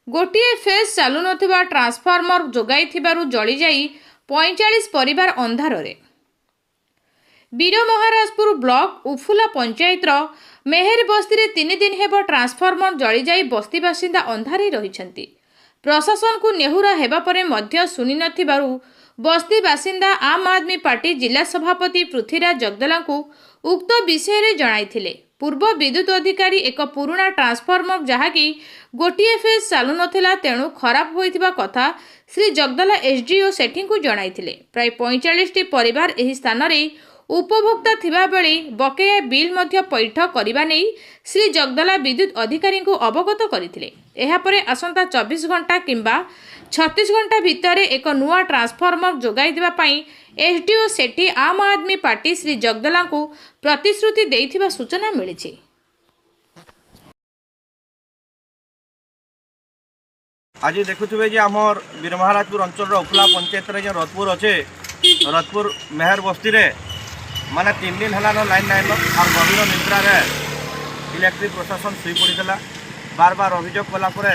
गोटे फेज चालू नथिबा ट्रांसफार्मर जोगाइथिबारु जळी जाई 45 परिवार अंधारे। वीरमहाराजपुर ब्लॉक उफुला पंचायतर मेहेर बस्ती 3 दिन हेब ट्रांसफार्मर जळी जाई बस्ती बासिंदा अंधारे रहिछंती। प्रशासन को नेहुरा हेबा परे मध्य सुनि नथिबारु बस्ती बासिंदा आम आदमी पार्टी जिला सभापति पृथ्वीराज जगदला को उक्त विषय रे जणाइथिले। पूर्व विद्युत अधिकारी एक पुराना ट्रांसफार्मर जहाँकि गोटे फेज चालू नथिला तेणु खराब होइथिबा कथा श्री जगदला एसडीओ सेठी को जणाइथिले। प्राय 45 टी परिवार एही स्थान रे उपभोक्ता थिबा बेले बकेया बिल मध्य पैठ करिबा नै श्री जगदला विद्युत अधिकारी को अवगत करथिले। एहा परे आसंता 24 घंटा किंबा 36 घंटा भितर एक नुआ ट्रांसफार्मर जोगाई देबा पई एसडीओ सेठी आम आदमी पार्टी श्री जगदला को प्रतिश्रुति देइथिबा सूचना मिलिछि। आज देखुवे जे आमर वीरमहाराजपुर अंचल उफला पंचायत रे रतपुर अच्छे रतपुर मेहर बस्ती रे माने 3 दिन है लाइन नाइन और गभीर निद्रा रे इलेक्ट्रिक प्रशासन शुई पड़ा बार बार अभियोग कलापर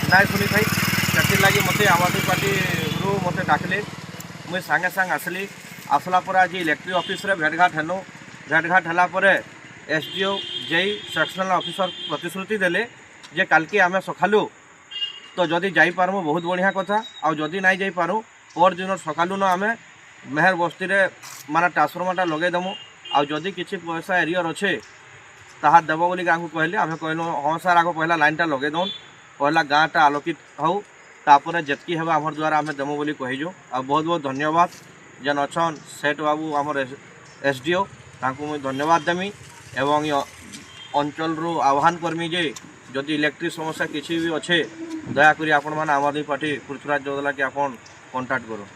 ना शुणी थी से लगी मत आम आदमी पार्टी रू मत डाकिले मुझे सांगे सांग आसली आसला पर आज इलेक्ट्रिक ऑफिस रे भेटघाट हेनु भेटघाट है एसडीओ जेई सेक्शनल ऑफिसर प्रतिश्रुति देले जे काल की आम सकालू तो जदि जापारू बहुत बढ़िया कथा आदि नहीं जापारू पर दिन सकालू न आम मेहर बस्ती रे माना ट्रांसफॉर्मरटा लगेदेमु आदि किसी पैसा एरियर अच्छे ताहा देव बोली कहले आम कहलु हाँ सार आगे पहला लाइनटा लगेदौन पहला गाँटा आलोकित हो तापर जितकी है आम द्वारा आम देमु बोली कहीजु आ बहुत बहुत धन्यवाद जेन अच्छन सेठ बाबू आमर एसडीओ तांको मुझे धन्यवाद देमी एवं अंचल रू आह्वान करमी जे जदि इलेक्ट्रिक समस्या किसी भी अच्छे दयाकोरी आपण मैंने आम आदमी पार्टी पृथ्वीराज जगदला के आपन कांटेक्ट करो।